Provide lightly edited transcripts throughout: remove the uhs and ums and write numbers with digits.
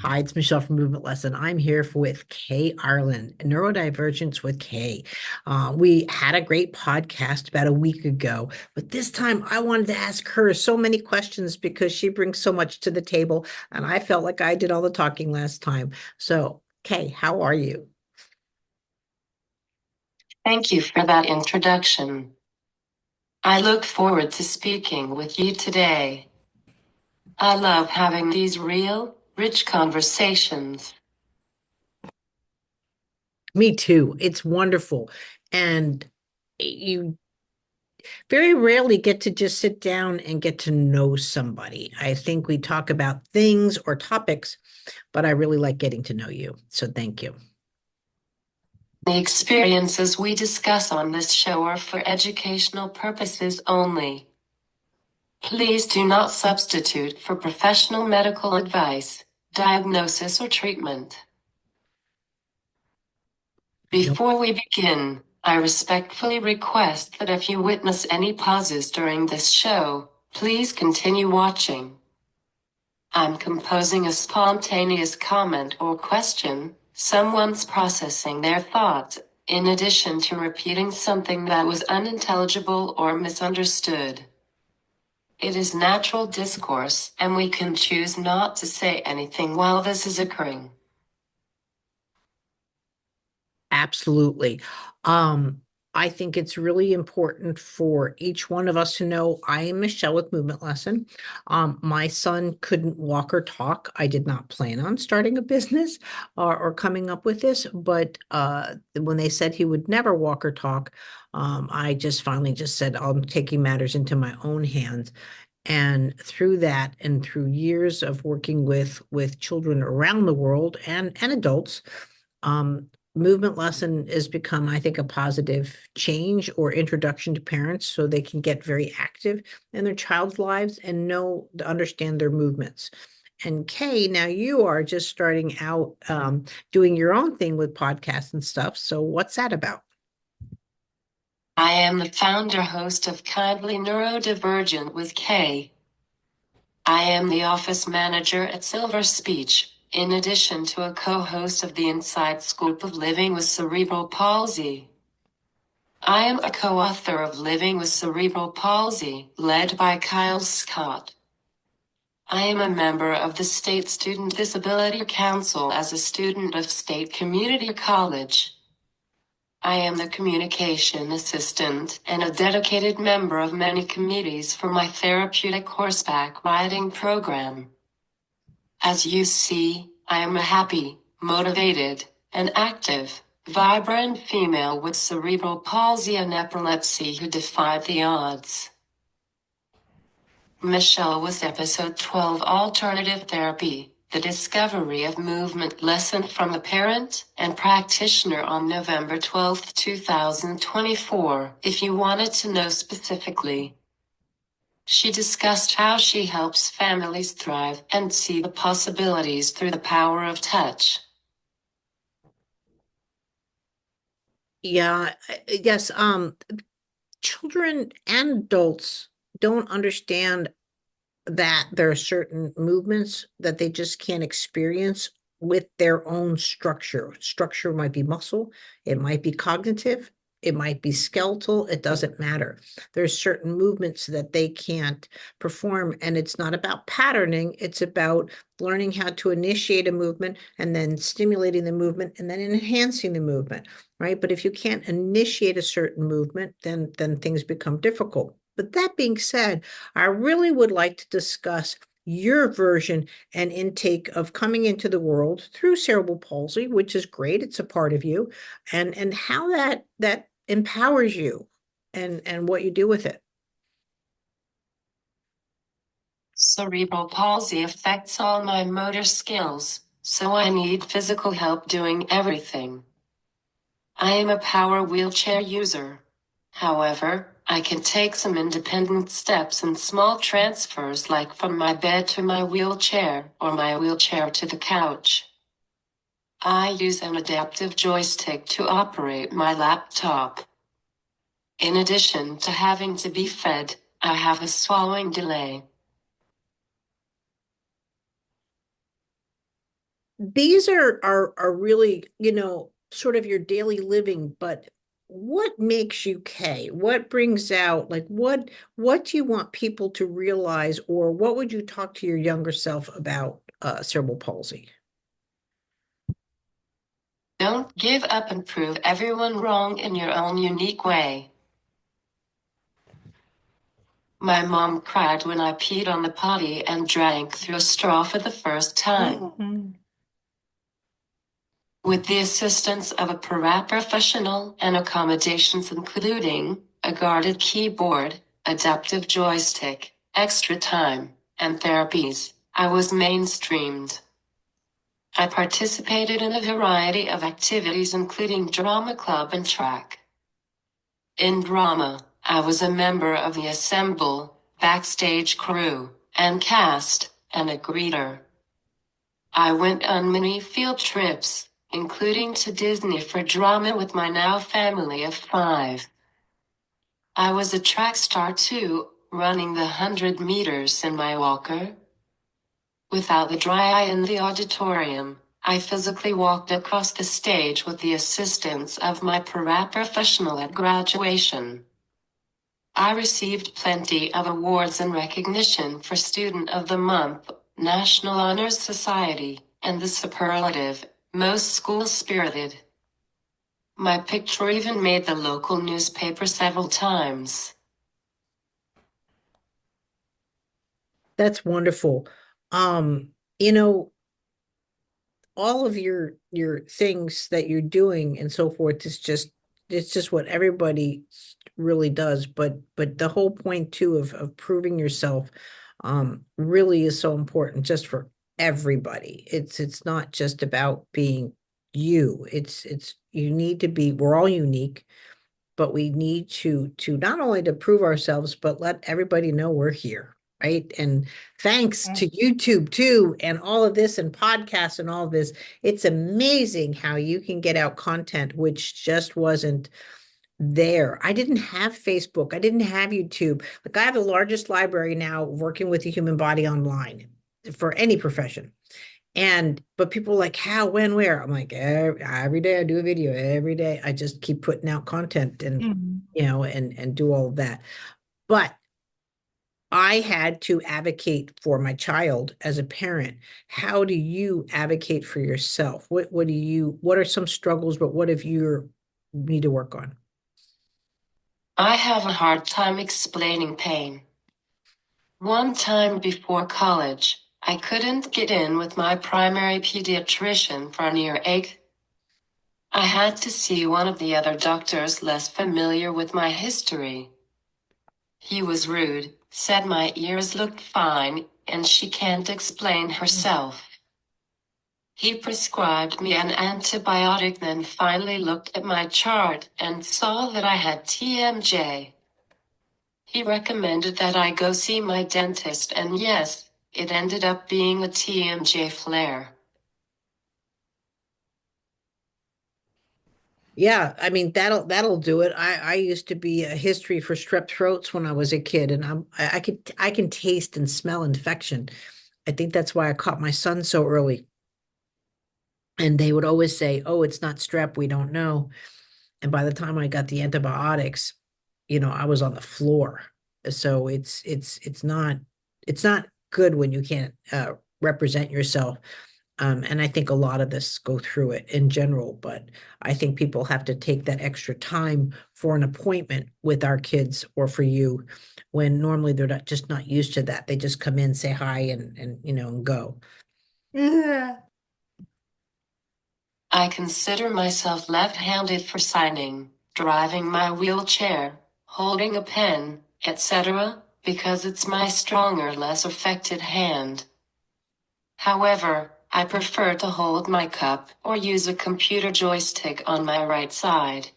Hi, it's Michelle from Movement Lesson. I'm here with Kay Ireland, Neurodivergence with Kay. We had a great podcast about a week ago, but this time I wanted to ask her so many questions because she brings so much to the table, and I felt like I did all the talking last time. So, Kay, how are you? Thank you for that introduction. I look forward to speaking with you today. I love having these real, rich conversations. Me too. It's wonderful. And you very rarely get to just sit down and get to know somebody. I think we talk about things or topics, but I really like getting to know you. So thank you. The experiences we discuss on this show are for educational purposes only. Please do not substitute for professional medical advice, diagnosis, or treatment. Before we begin, I respectfully request that if you witness any pauses during this show, please continue watching. I'm composing a spontaneous comment or question. Someone's processing their thoughts, in addition to repeating something that was unintelligible or misunderstood. It is natural discourse, and we can choose not to say anything while this is occurring. Absolutely. Um, I think it's really important for each one of us to know I am Michelle with Movement Lesson. My son couldn't walk or talk. I did not plan on starting a business or coming up with this, but when they said he would never walk or talk, I just finally just said I'm taking matters into my own hands. And through that, and through years of working with children around the world and adults, um, movement lesson has become, I think, a positive change or introduction to parents so they can get very active in their child's lives and know to understand their movements. And Kay, now you are just starting out doing your own thing with podcasts and stuff. So what's that about? I am the founder host of Kindly Neurodivergent with Kay. I am the office manager at Silver Speech, in addition to a co-host of the Inside Scoop of Living with Cerebral Palsy. I am a co-author of Living with Cerebral Palsy, led by Kyle Scott. I am a member of the State Student Disability Council as a student of State Community College. I am the communication assistant and a dedicated member of many committees for my Therapeutic Horseback Riding program. As you see, I am a happy, motivated, and active, vibrant female with cerebral palsy and epilepsy who defied the odds. Michelle was episode 12 Alternative Therapy, the discovery of movement lesson from a parent and practitioner on November 12, 2024. If you wanted to know specifically, she discussed how she helps families thrive and see the possibilities through the power of touch. Yeah, yes, children and adults don't understand that there are certain movements that they just can't experience with their own structure. Structure might be muscle, it might be cognitive, it might be skeletal, it doesn't matter. There's certain movements that they can't perform, and it's not about patterning, it's about learning how to initiate a movement and then stimulating the movement and then enhancing the movement, right? But if you can't initiate a certain movement, then things become difficult. But that being said, I really would like to discuss your version and intake of coming into the world through cerebral palsy, which is great. It's a part of you, and how that empowers you and what you do with it. Cerebral palsy affects all my motor skills, so I need physical help doing everything. I am a power wheelchair user. However, I can take some independent steps and small transfers like from my bed to my wheelchair or my wheelchair to the couch. I use an adaptive joystick to operate my laptop. In addition to having to be fed, I have a swallowing delay. these are really, sort of your daily living, but what makes you Kay? What brings out, like, what do you want people to realize, or what would you talk to your younger self about cerebral palsy? Don't give up and prove everyone wrong in your own unique way. My mom cried when I peed on the potty and drank through a straw for the first time. With the assistance of a paraprofessional and accommodations including a guarded keyboard, adaptive joystick, extra time, and therapies, I was mainstreamed. I participated in a variety of activities including drama club and track. In drama, I was a member of the ensemble, backstage crew, and cast, and a greeter. I went on many field trips, including to Disney for drama with my now family of 5. I was a track star too, running the 100 meters in my walker. Without the dry eye in the auditorium, I physically walked across the stage with the assistance of my paraprofessional at graduation. I received plenty of awards and recognition for Student of the Month, National Honors Society, and the superlative, most school-spirited. My picture even made the local newspaper several times. That's wonderful. You know, all of your things that you're doing and so forth is just, it's just what everybody really does, but the whole point too of proving yourself really is so important just for everybody. It's not just about being you. It's you need to be, we're all unique, but we need to not only to prove ourselves, but let everybody know we're here, right? And thanks to YouTube too, and all of this and podcasts and all of this, it's amazing how you can get out content which just wasn't there. I didn't have Facebook. I didn't have YouTube. Like I have the largest library now working with the human body online for any profession. And but people are like, how, when, where? I'm like, every day I do a video. Every day I just keep putting out content and Mhm. and do all of that. But I had to advocate for my child as a parent. How do you advocate for yourself? What are some struggles, but what have you need to work on? I have a hard time explaining pain. One time before college, I couldn't get in with my primary pediatrician for an earache. I had to see one of the other doctors less familiar with my history. He was rude, said my ears looked fine, and she can't explain herself. He prescribed me an antibiotic, then finally looked at my chart and saw that I had TMJ. He recommended that I go see my dentist, and yes, it ended up being a TMJ flare. Yeah, I mean that'll do it. I used to be a history for strep throats when I was a kid, and I can taste and smell infection. I think that's why I caught my son so early. And they would always say, "Oh, it's not strep, we don't know." And by the time I got the antibiotics, I was on the floor. So it's not good when you can't represent yourself. And I think a lot of this go through it in general, but I think people have to take that extra time for an appointment with our kids or for you when normally they're not used to that. They just come in, say hi, and go. Yeah. I consider myself left-handed for signing, driving my wheelchair, holding a pen, etc., because it's my stronger, less affected hand. However, I prefer to hold my cup or use a computer joystick on my right side.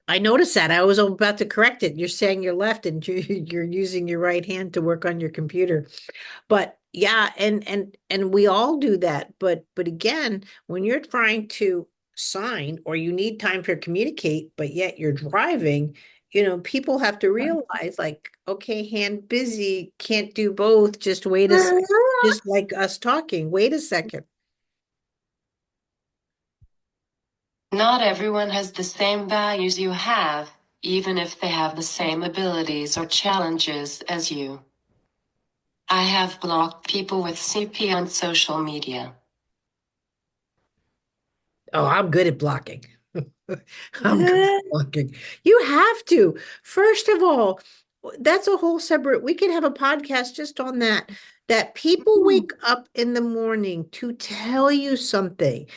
I noticed that. I was about to correct it. You're saying you're left and you're using your right hand to work on your computer. But yeah, and we all do that. But again, when you're trying to sign or you need time to communicate, but yet you're driving, people have to realize like, okay, hand busy, can't do both. Just wait a second. Just like us talking. Wait a second. Not everyone has the same values you have, even if they have the same abilities or challenges as you. I have blocked people with CP on social media. Oh, I'm good at blocking. I'm good at blocking. You have to. First of all, that's a whole separate, we could have a podcast just on that. That people wake up in the morning to tell you something.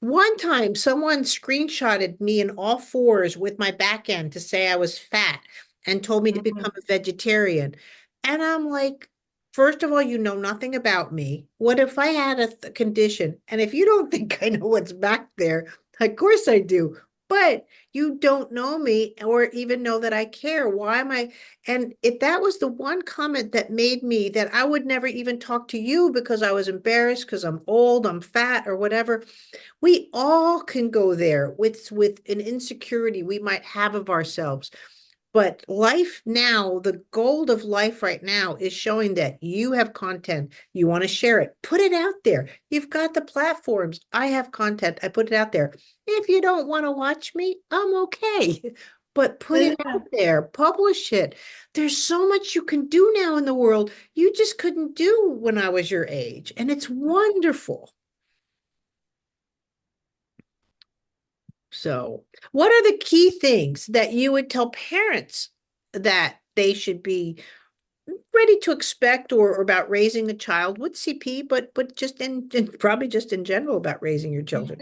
One time, someone screenshotted me in all fours with my back end to say I was fat and told me to become a vegetarian. And I'm like, first of all, you know nothing about me. What if I had a condition? And if you don't think I know what's back there, of course I do. But you don't know me or even know that I care. Why am I? And if that was the one comment that made me that I would never even talk to you because I was embarrassed because I'm old, I'm fat, or whatever. We all can go there with an insecurity we might have of ourselves. But life now, the gold of life right now is showing that you have content. You want to share it, put it out there. You've got the platforms. I have content. I put it out there. If you don't want to watch me, I'm okay. But put it out there, publish it. There's so much you can do now in the world you just couldn't do when I was your age. And it's wonderful. So, what are the key things that you would tell parents that they should be ready to expect or about raising a child with CP, but just in probably just in general about raising your children?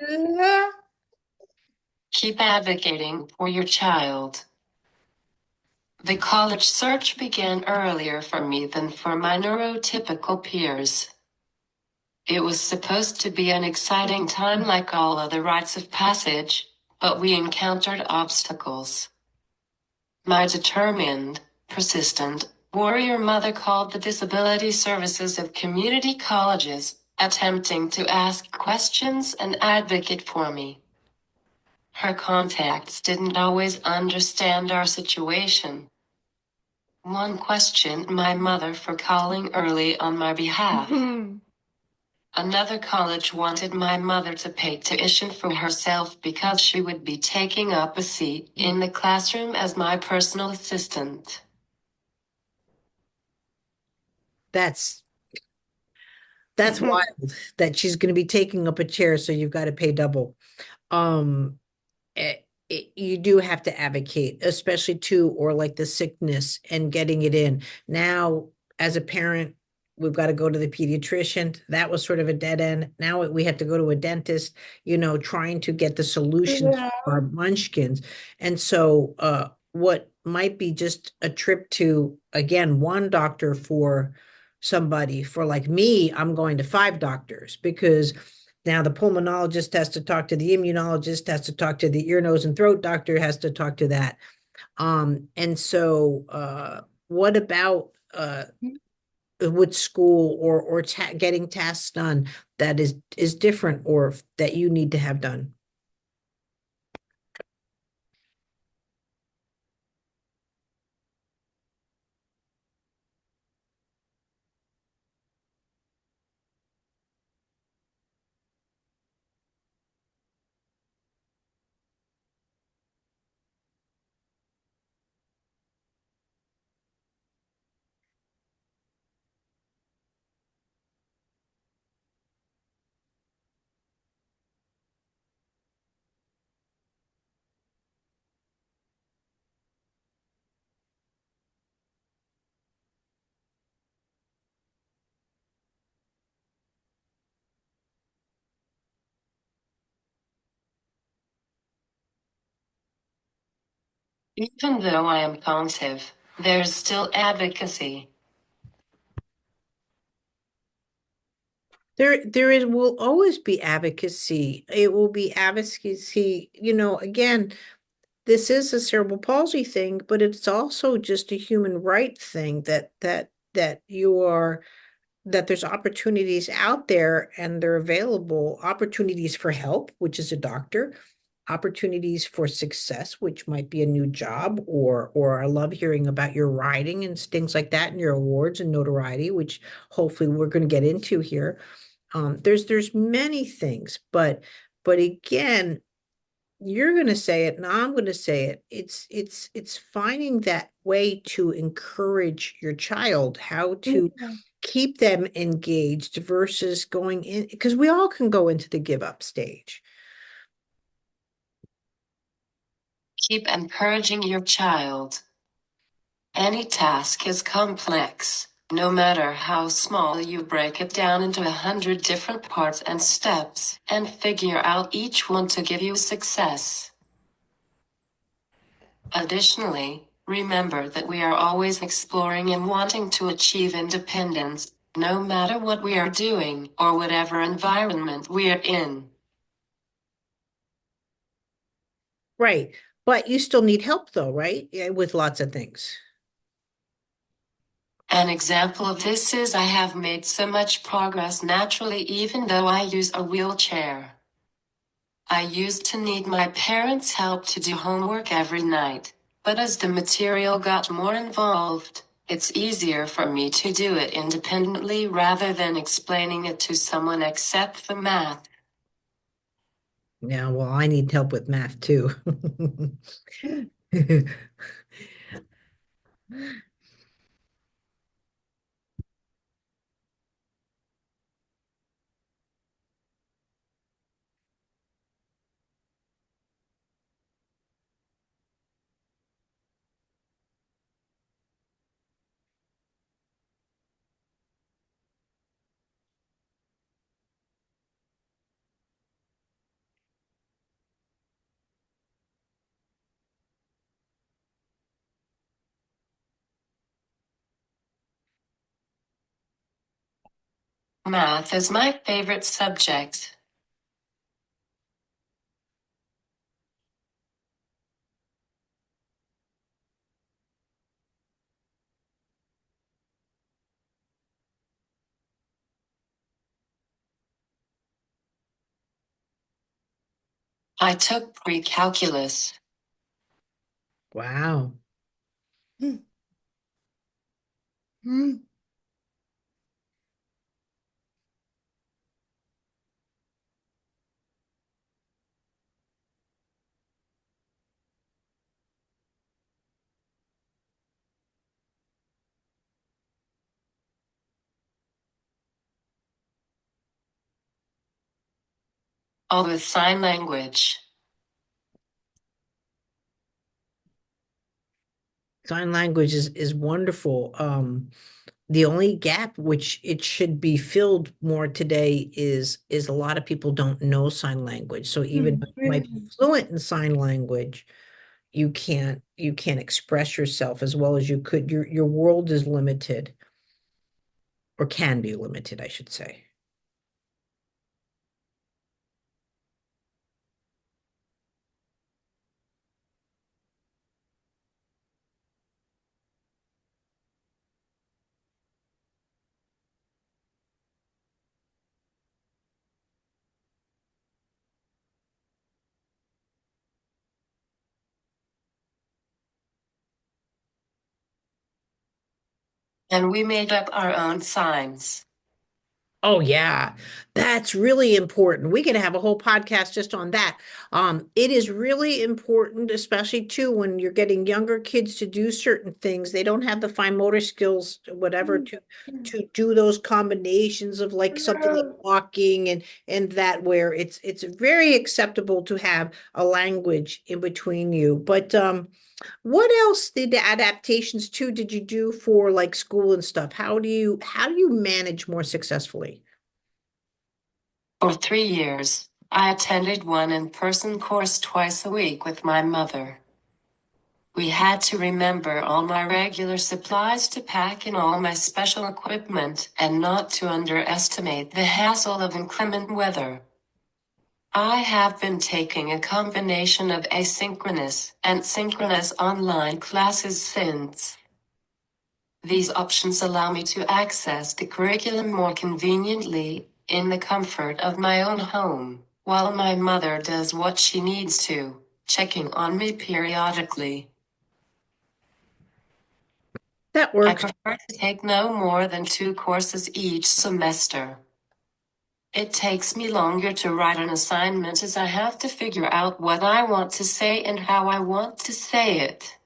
Keep advocating for your child. The college search began earlier for me than for my neurotypical peers. It was supposed to be an exciting time like all other rites of passage, but we encountered obstacles. My determined, persistent, warrior mother called the disability services of community colleges, attempting to ask questions and advocate for me. Her contacts didn't always understand our situation. One questioned my mother for calling early on my behalf. Another college wanted my mother to pay tuition for herself because she would be taking up a seat in the classroom as my personal assistant. That's wild that she's going to be taking up a chair, so you've got to pay double. Um, you do have to advocate, especially too, or like the sickness and getting it in. Now, as a parent, we've got to go to the pediatrician. That was sort of a dead end. Now we have to go to a dentist, trying to get the solutions for our munchkins. And so, what might be just a trip to, again, one doctor for somebody, for like me, I'm going to five doctors because now the pulmonologist has to talk to the immunologist, has to talk to the ear, nose, and throat doctor, has to talk to that. And so what about with school or getting tasks done that is different or that you need to have done? Even though I am cognitive, there's still advocacy. There will always be advocacy. It will be advocacy, again, this is a cerebral palsy thing, but it's also just a human right thing that you are that there's opportunities out there and they're available, opportunities for help, which is a doctor, opportunities for success, which might be a new job, or I love hearing about your riding and things like that and your awards and notoriety, which hopefully we're going to get into here. There's many things, but again, you're going to say it and I'm going to say it. It's finding that way to encourage your child, how to keep them engaged versus going in, because we all can go into the give up stage. Keep encouraging your child. Any task is complex. No matter how small, you break it down into 100 different parts and steps, and figure out each one to give you success. Additionally, remember that we are always exploring and wanting to achieve independence, no matter what we are doing or whatever environment we are in. Right. But you still need help though, right? Yeah, with lots of things. An example of this is I have made so much progress naturally even though I use a wheelchair. I used to need my parents' help to do homework every night, but as the material got more involved, it's easier for me to do it independently rather than explaining it to someone except for math. Yeah, well, I need help with math too. Math is my favorite subject. I took pre-calculus. Wow. Hmm. All with sign language. Sign language is wonderful. The only gap which it should be filled more today is a lot of people don't know sign language. So even if you might be fluent in sign language, you can't express yourself as well as you could. Your world is limited, or can be limited, I should say. And we made up our own signs. Oh yeah, that's really important. We can have a whole podcast just on that. It is really important, especially too when you're getting younger kids to do certain things. They don't have the fine motor skills, whatever, to do those combinations of like something like walking and that where it's very acceptable to have a language in between you. But what else did the adaptations too did you do for like school and stuff? How do you manage more successfully? For 3 years, I attended one in-person course twice a week with my mother. We had to remember all my regular supplies to pack in all my special equipment and not to underestimate the hassle of inclement weather. I have been taking a combination of asynchronous and synchronous online classes since. These options allow me to access the curriculum more conveniently, in the comfort of my own home, while my mother does what she needs to, checking on me periodically. That I works. prefer to take no more than 2 courses each semester. It takes me longer to write an assignment as I have to figure out what I want to say and how I want to say it.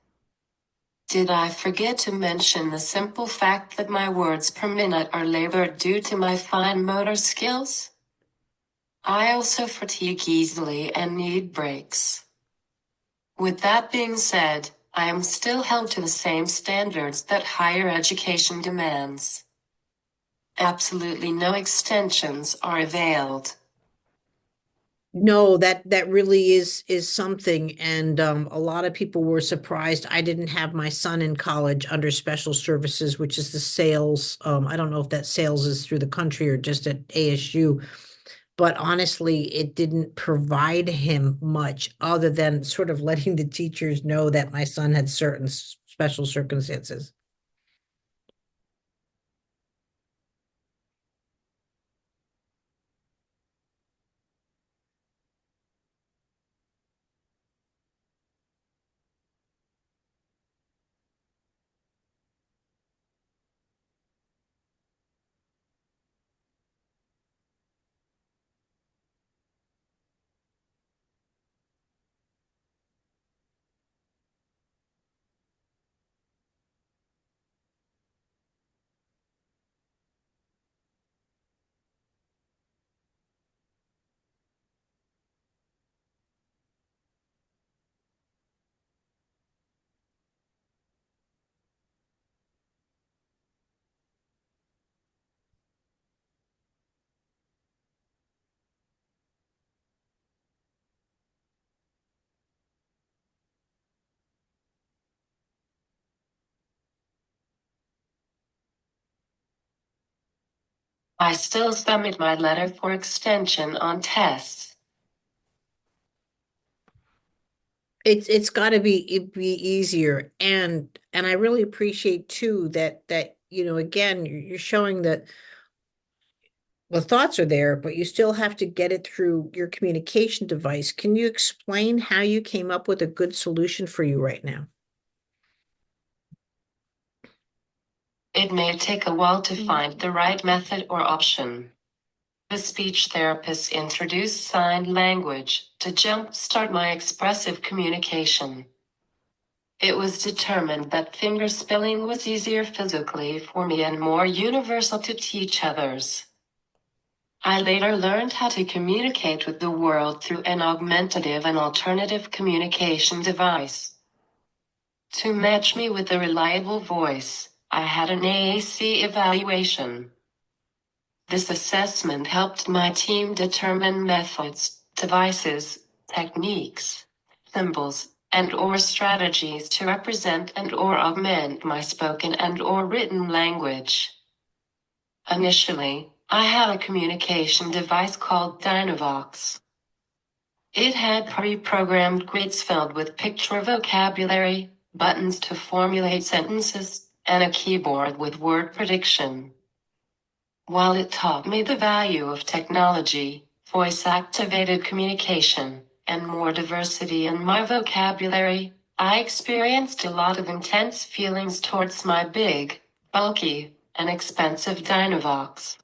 Did I forget to mention the simple fact that my words per minute are labored due to my fine motor skills? I also fatigue easily and need breaks. With that being said, I am still held to the same standards that higher education demands. Absolutely no extensions are availed. No, that really is something, and a lot of people were surprised. I didn't have my son in college under special services, which is the sales. I don't know if that sales is through the country or just at ASU, but honestly, it didn't provide him much other than sort of letting the teachers know that my son had certain special circumstances. I still submit my letter for extension on tests. It's got to be easier, and I really appreciate too that again you're showing that the thoughts are there, but you still have to get it through your communication device. Can you explain how you came up with a good solution for you right now? It may take a while to find the right method or option. The speech therapist introduced sign language to jumpstart my expressive communication. It was determined that finger spelling was easier physically for me and more universal to teach others. I later learned how to communicate with the world through an augmentative and alternative communication device. To match me with a reliable voice, I had an AAC evaluation. This assessment helped my team determine methods, devices, techniques, symbols, and/or strategies to represent and/or augment my spoken and/or written language. Initially, I had a communication device called Dynavox. It had pre-programmed grids filled with picture vocabulary, buttons to formulate sentences, and a keyboard with word prediction. While it taught me the value of technology, voice-activated communication, and more diversity in my vocabulary, I experienced a lot of intense feelings towards my big, bulky, and expensive Dynavox.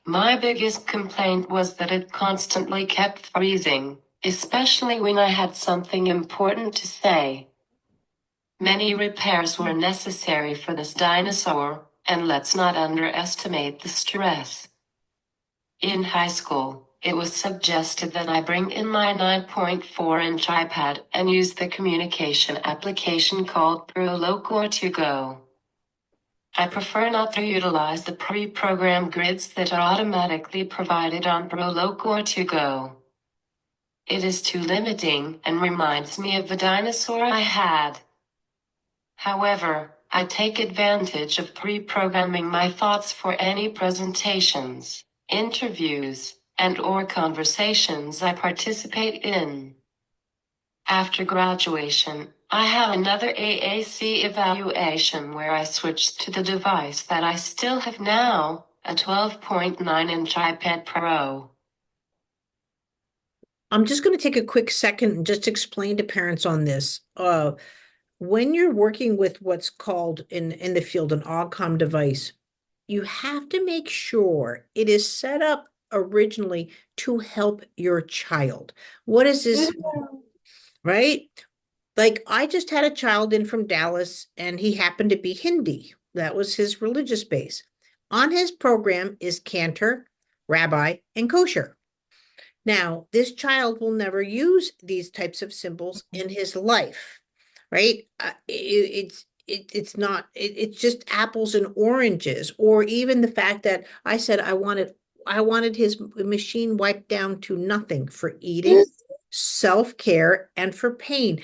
My biggest complaint was that it constantly kept freezing, especially when I had something important to say. Many repairs were necessary for this dinosaur, and let's not underestimate the stress. In high school, it was suggested that I bring in my 9.4-inch iPad and use the communication application called Proloquo to go. I prefer not to utilize the pre-programmed grids that are automatically provided on Proloquo to go. It is too limiting and reminds me of the dinosaur I had. However, I take advantage of pre-programming my thoughts for any presentations, interviews, and/or conversations I participate in. After graduation, I had another AAC evaluation where I switched to the device that I still have now, a 12.9-inch iPad Pro. I'm just going to take a quick second and just explain to parents on this. When you're working with what's called in the field an AuCom device, you have to make sure it is set up originally to help your child. What is this, right? Like I just had a child in from Dallas and he happened to be Hindi. That was his religious base. On his program is Cantor, Rabbi, and Kosher. Now, this child will never use these types of symbols in his life, right? It's not it's just apples and oranges, or even the fact that I said I wanted his machine wiped down to nothing for eating, self-care, and for pain.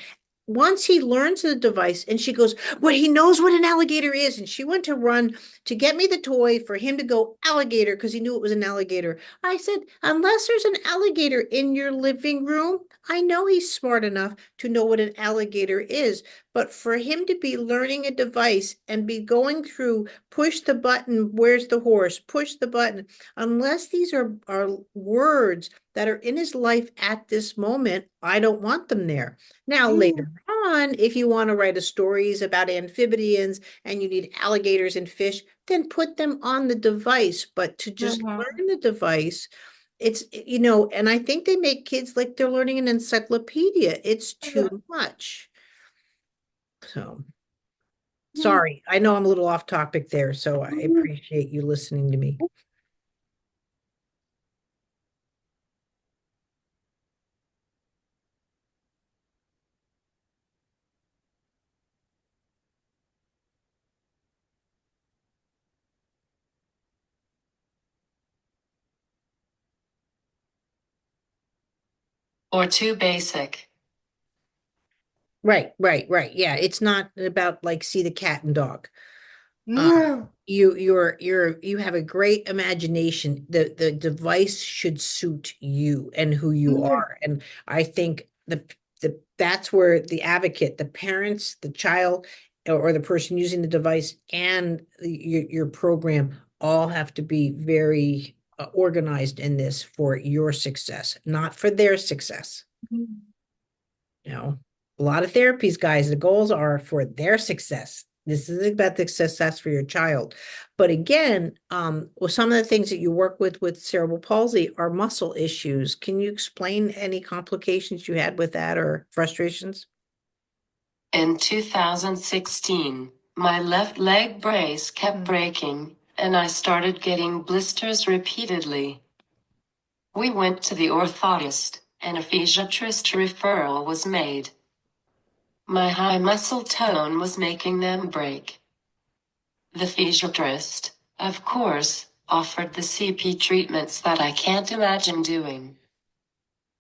Once he learns the device, and she goes, well, he knows what an alligator is. And she went to run to get me the toy for him to go alligator because he knew it was an alligator. I said, unless there's an alligator in your living room, I know he's smart enough to know what an alligator is. But for him to be learning a device and be going through, push the button, where's the horse, push the button, unless these are words that are in his life at this moment, I don't want them there. Now, later on, if you want to write a stories about amphibians and you need alligators and fish, then put them on the device. But to just learn the device, it's, and I think they make kids like they're learning an encyclopedia. It's too much. So sorry, I know I'm a little off topic there, so I appreciate you listening to me. Or too basic. Right. Yeah, it's not about like see the cat and dog. You have a great imagination. The device should suit you and who you are. And I think that's where the advocate, the parents, the child, or the person using the device and your program all have to be very organized in this for your success, not for their success. You know, a lot of therapies, guys, the goals are for their success. This isn't about the success for your child. But again, well, some of the things that you work with cerebral palsy are muscle issues. Can you explain any complications you had with that or frustrations? In 2016, my left leg brace kept breaking, and I started getting blisters repeatedly. We went to the orthotist, and a physiatrist referral was made. My high muscle tone was making them break. The physiatrist, of course, offered the CP treatments that I can't imagine doing.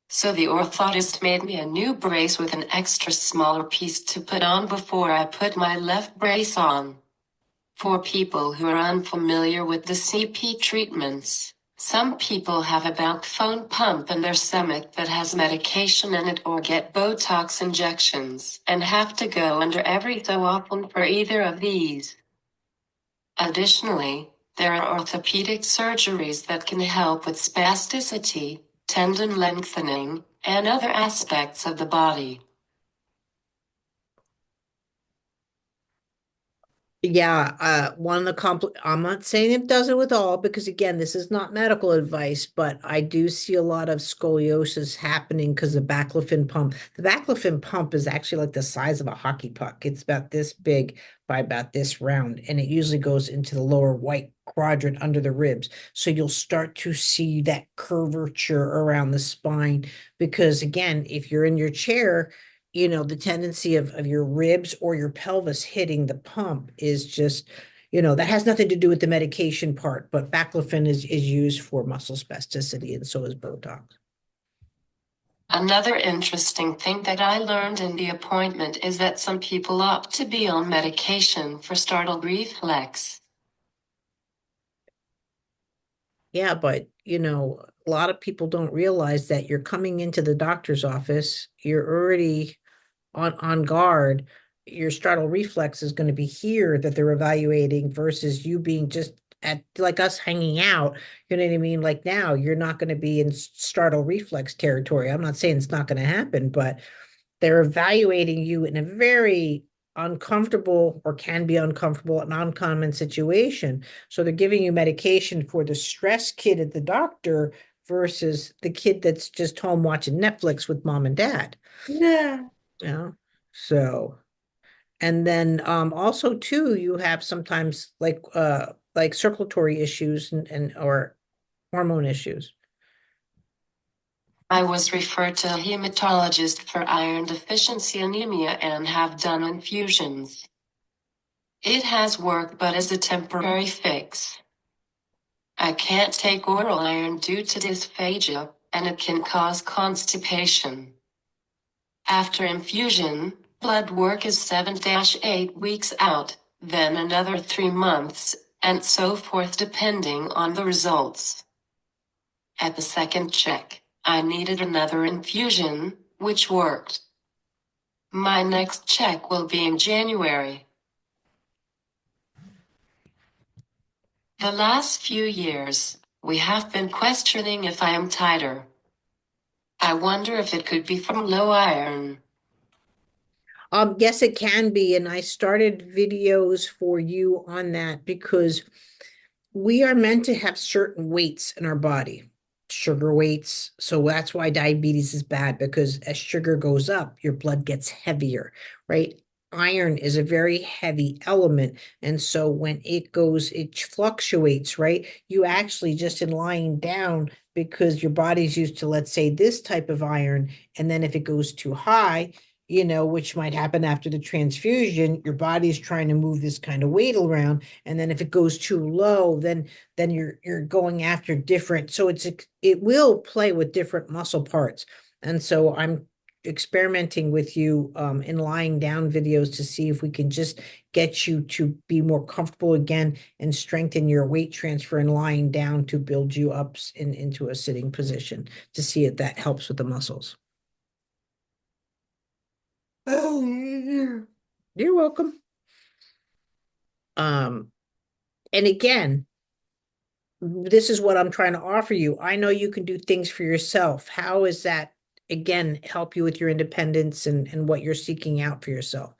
So the orthotist made me a new brace with an extra smaller piece to put on before I put my left brace on. For people who are unfamiliar with the CP treatments, some people have a backbone pump in their stomach that has medication in it or get Botox injections and have to go under every so often for either of these. Additionally, there are orthopedic surgeries that can help with spasticity, tendon lengthening, and other aspects of the body. Yeah, one of the I'm not saying it does it with all because again, this is not medical advice, but I do see a lot of scoliosis happening because the baclofen pump. The baclofen pump is actually like the size of a hockey puck. It's about this big by about this round, and it usually goes into the lower white quadrant under the ribs. So you'll start to see that curvature around the spine because again, if you're in your chair, the tendency of your ribs or your pelvis hitting the pump is just, that has nothing to do with the medication part, but baclofen is used for muscle spasticity and so is Botox. Another interesting thing that I learned in the appointment is that some people opt to be on medication for startle reflex. Yeah, but a lot of people don't realize that you're coming into the doctor's office, you're already on guard, your startle reflex is going to be here that they're evaluating versus you being just at like us hanging out. You know what I mean? Like now you're not going to be in startle reflex territory. I'm not saying it's not going to happen, but they're evaluating you in a very uncomfortable or can be uncomfortable, an uncommon situation. So they're giving you medication for the stress kid at the doctor versus the kid that's just home watching Netflix with mom and dad. Yeah. Yeah. So, and then also too, you have sometimes like circulatory issues and or hormone issues. I was referred to a hematologist for iron deficiency anemia and have done infusions. It has worked but is a temporary fix. I can't take oral iron due to dysphagia, and it can cause constipation. After infusion, blood work is 7-8 weeks out, then another 3 months, and so forth depending on the results. At the second check, I needed another infusion, which worked. My next check will be in January. The last few years, we have been questioning if I am tighter. I wonder if it could be from low iron. Yes, it can be, and I started videos for you on that because we are meant to have certain weights in our body, sugar weights. So that's why diabetes is bad because as sugar goes up, your blood gets heavier, right? Iron is a very heavy element. And so when it goes, it fluctuates, right? You actually just in lying down because your body's used to, let's say, this type of iron. And then if it goes too high, which might happen after the transfusion, your body's trying to move this kind of weight around. And then if it goes too low, then you're going after different. So it will play with different muscle parts. And so I'm experimenting with you in lying down videos to see if we can just get you to be more comfortable again and strengthen your weight transfer and lying down to build you up into a sitting position to see if that helps with the muscles. Oh, You're welcome. Um, and again, this is what I'm trying to offer you. I know you can do things for yourself. How is that, again, help you with your independence and what you're seeking out for yourself?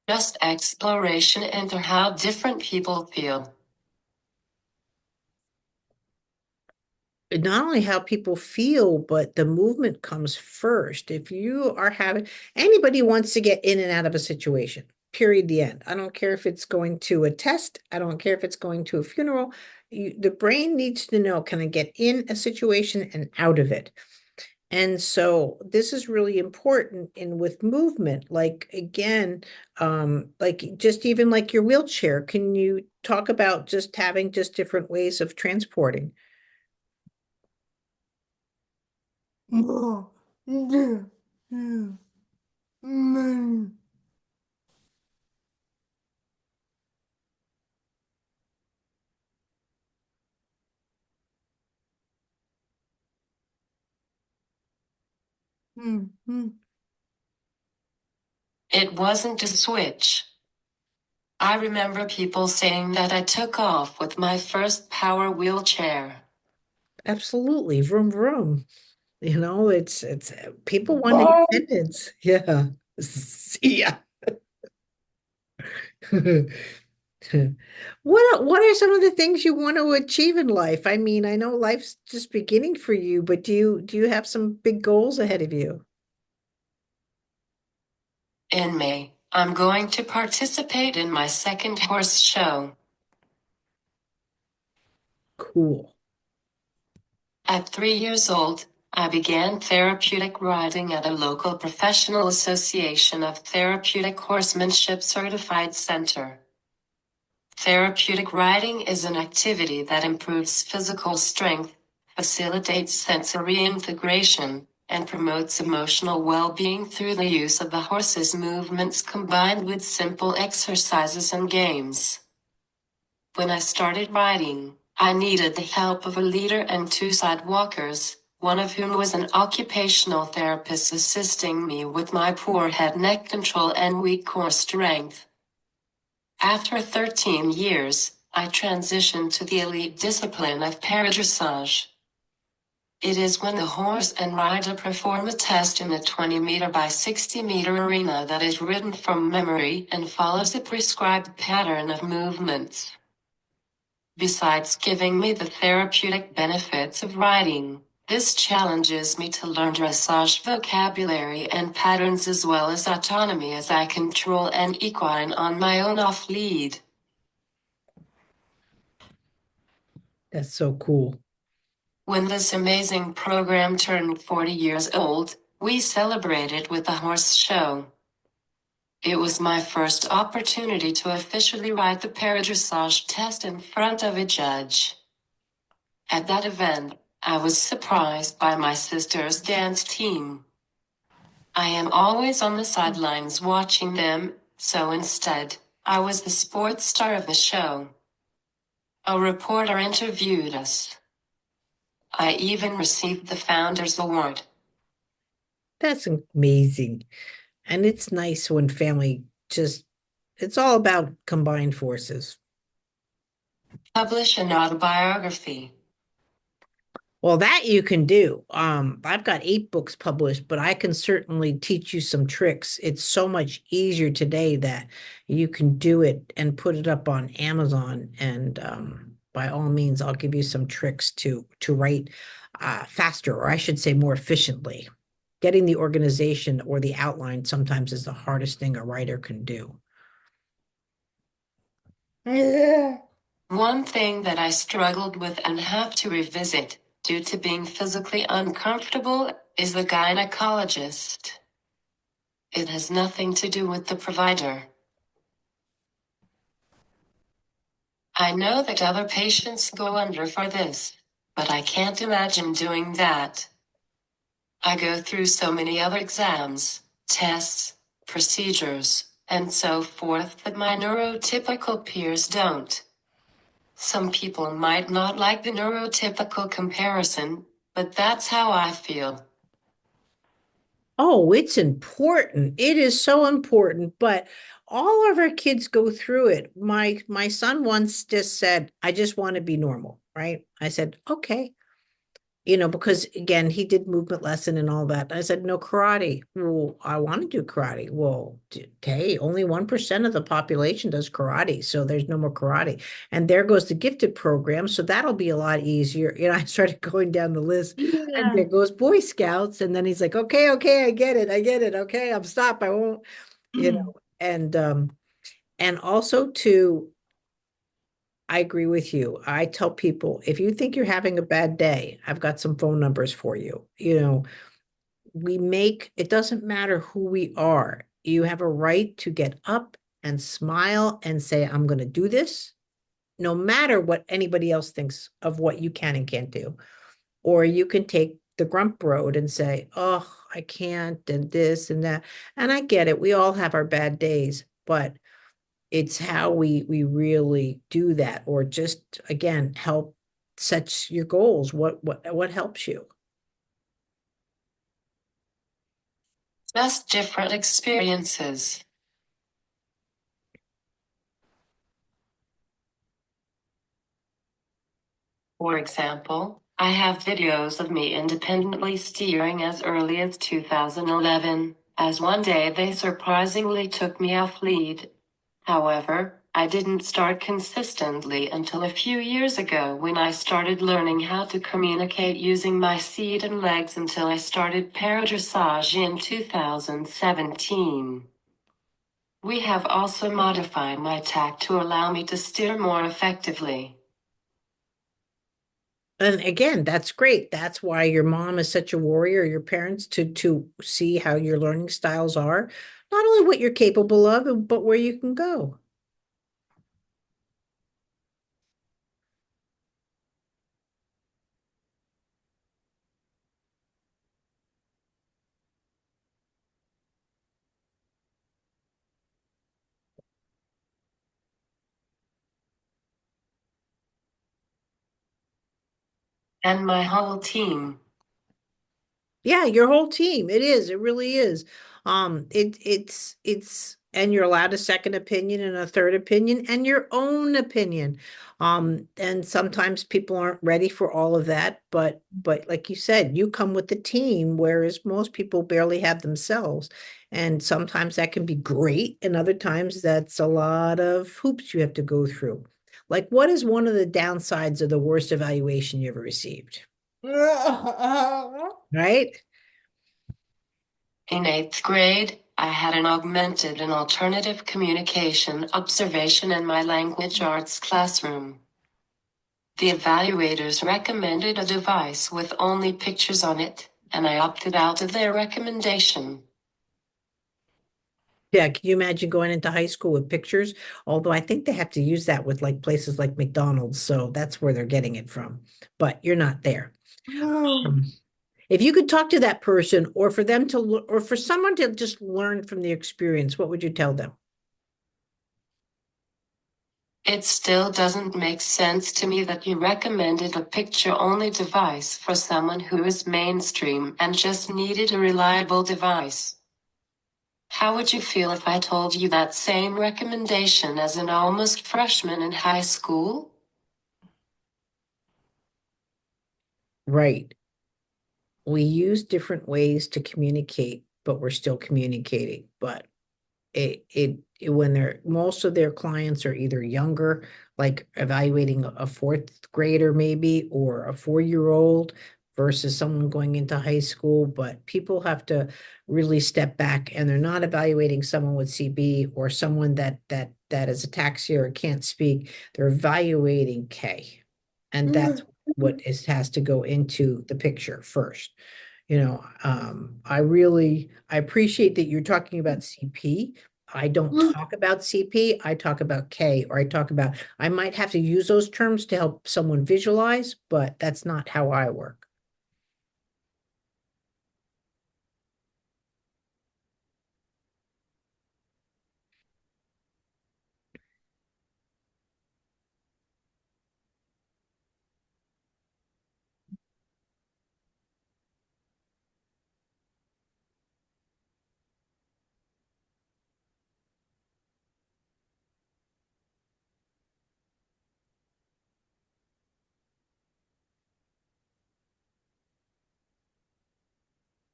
Just exploration into how different people feel. Not only how people feel, but the movement comes first. If you are having anybody wants to get in and out of a situation, period, the end. I don't care if it's going to a test, I don't care if it's going to a funeral. The brain needs to know, can I get in a situation and out of it? And so this is really important in with movement. Like again, like just even like your wheelchair, can you talk about just having just different ways of transporting? no. Yeah. Yeah. Mm. Mm. Mm. It wasn't a switch. I remember people saying that I took off with my first power wheelchair. Absolutely, vroom vroom. It's people want Bye. independence. Yeah. See ya. What are some of the things you want to achieve in life? I mean, I know life's just beginning for you, but do you have some big goals ahead of you? In May, I'm going to participate in my second horse show. Cool. At 3 years old, I began therapeutic riding at a local professional association of therapeutic horsemanship certified center. Therapeutic riding is an activity that improves physical strength, facilitates sensory integration, and promotes emotional well-being through the use of the horse's movements combined with simple exercises and games. When I started riding, I needed the help of a leader and two sidewalkers, one of whom was an occupational therapist assisting me with my poor head-neck control and weak core strength. After 13 years, I transitioned to the elite discipline of paradressage. It is when the horse and rider perform a test in a 20-meter by 60-meter arena that is ridden from memory and follows a prescribed pattern of movements. Besides giving me the therapeutic benefits of riding, this challenges me to learn dressage vocabulary and patterns as well as autonomy as I control and equine on my own off-lead. That's so cool. When this amazing program turned 40 years old, we celebrated with a horse show. It was my first opportunity to officially ride the paradressage test in front of a judge. At that event, I was surprised by my sister's dance team. I am always on the sidelines watching them, so instead, I was the sports star of the show. A reporter interviewed us. I even received the Founders Award. That's amazing. And it's nice when family just, it's all about combined forces. Publish an autobiography. Well, that you can do. I've got 8 books published, but I can certainly teach you some tricks. It's so much easier today that you can do it and put it up on Amazon. And by all means, I'll give you some tricks to write faster, or I should say more efficiently. Getting the organization or the outline sometimes is the hardest thing a writer can do. One thing that I struggled with and have to revisit, due to being physically uncomfortable, is the gynecologist. It has nothing to do with the provider. I know that other patients go under for this, but I can't imagine doing that. I go through so many other exams, tests, procedures, and so forth that my neurotypical peers don't. Some people might not like the neurotypical comparison, but that's how I feel. Oh, it's important. It is so important, but all of our kids go through it. My son once just said, "I just want to be normal," right? I said, "Okay." Because again, he did movement lesson and all that. I said, "No karate." Well, I want to do karate. Well, okay, only 1% of the population does karate, so there's no more karate. And there goes the gifted program, so that'll be a lot easier. I started going down the list, and there goes Boy Scouts, and then he's like, "Okay, okay, I get it, I get it. Okay, I'm stop. I won't," and also to I agree with you. I tell people, if you think you're having a bad day, I've got some phone numbers for you. It doesn't matter who we are. You have a right to get up and smile and say, "I'm going to do this," no matter what anybody else thinks of what you can and can't do. Or you can take the grump road and say, "Oh, I can't," and this and that. And I get it. We all have our bad days, but it's how we really do that, or just again help set your goals. What helps you? Just different experiences. For example, I have videos of me independently steering as early as 2011, as one day they surprisingly took me off lead. However, I didn't start consistently until a few years ago when I started learning how to communicate using my seat and legs until I started paradressage in 2017. We have also modified my tack to allow me to steer more effectively. And again, that's great. That's why your mom is such a warrior, your parents, to see how your learning styles are, not only what you're capable of, but where you can go. And my whole team. Yeah, your whole team. It is. It really is. And you're allowed a second opinion and a third opinion and your own opinion. And sometimes people aren't ready for all of that, but like you said, you come with the team, whereas most people barely have themselves. And sometimes that can be great, and other times that's a lot of hoops you have to go through. Like, what is one of the downsides of the worst evaluation you ever received? Right? In eighth grade, I had an augmented and alternative communication observation in my language arts classroom. The evaluators recommended a device with only pictures on it, and I opted out of their recommendation. Yeah, can you imagine going into high school with pictures? Although I think they have to use that with like places like McDonald's, so that's where they're getting it from. But you're not there. Um, if you could talk to that person, or for them to, or for someone to just learn from the experience, what would you tell them? It still doesn't make sense to me that you recommended a picture-only device for someone who is mainstream and just needed a reliable device. How would you feel if I told you that same recommendation as an almost freshman in high school? Right. We use different ways to communicate, but we're still communicating. But when they're most of their clients are either younger, like evaluating a fourth grader maybe, or a 4-year old versus someone going into high school. But people have to really step back, and they're not evaluating someone with CB or someone that is ataxia or can't speak. They're evaluating K, and that's what is has to go into the picture first. I appreciate that you're talking about CP. I don't talk about CP, I talk about K, or I might have to use those terms to help someone visualize, but that's not how I work.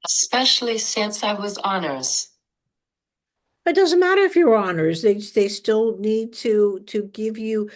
Especially since I was honors. It doesn't matter if you're honors, they still need to give you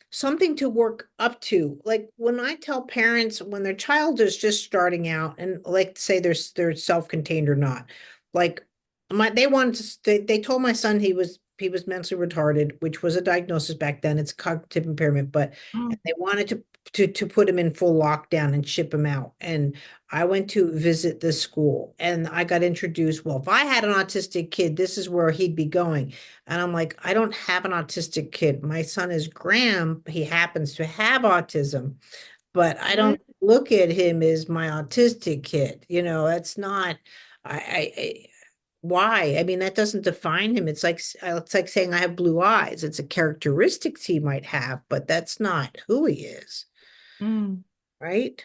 something to work up to. Like when I tell parents when their child is just starting out, and like say they're self-contained or not, like they wanted they told my son he was mentally retarded, which was a diagnosis back then. It's cognitive impairment, but and they wanted to put him in full lockdown and ship him out. And I went to visit the school, and I got introduced. Well, if I had an autistic kid, this is where he'd be going. And I'm like, I don't have an autistic kid. My son is Graham. He happens to have autism, but I don't look at him as my autistic kid. That's not, I why? I mean, that doesn't define him. It's like saying I have blue eyes. It's a characteristics he might have, but that's not who he is, Mm. right?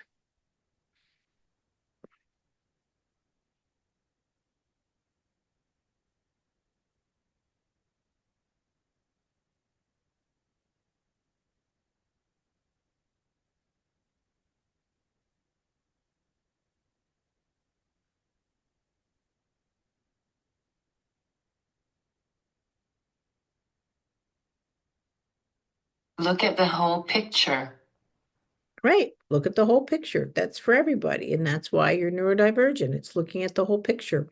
Look at the whole picture. Right. Look at the whole picture. That's for everybody, and that's why you're neurodivergent. It's looking at the whole picture.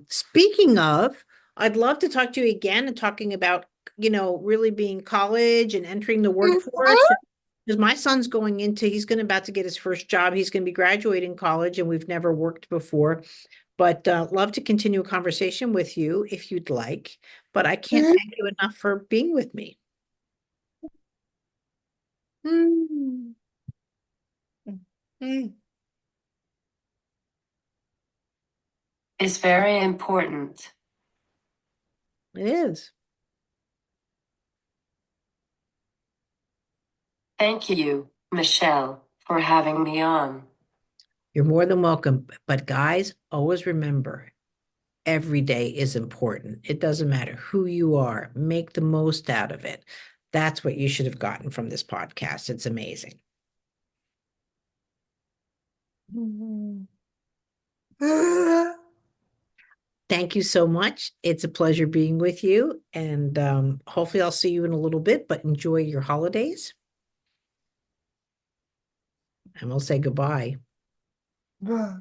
Speaking of, I'd love to talk to you again and talking about, really being college and entering the workforce Because my son's he's going to about to get his first job. He's going to be graduating college and we've never worked before. But love to continue a conversation with you if you'd like. But I can't thank you enough for being with me. Mm. Mm. Is very important. It is. Thank you, Michelle, for having me on. You're more than welcome. But guys, always remember, every day is important. It doesn't matter who you are. Make the most out of it. That's what you should have gotten from this podcast. It's amazing. Mm. Thank you so much. It's a pleasure being with you. And hopefully I'll see you in a little bit, but enjoy your holidays. And we'll say goodbye. Bye.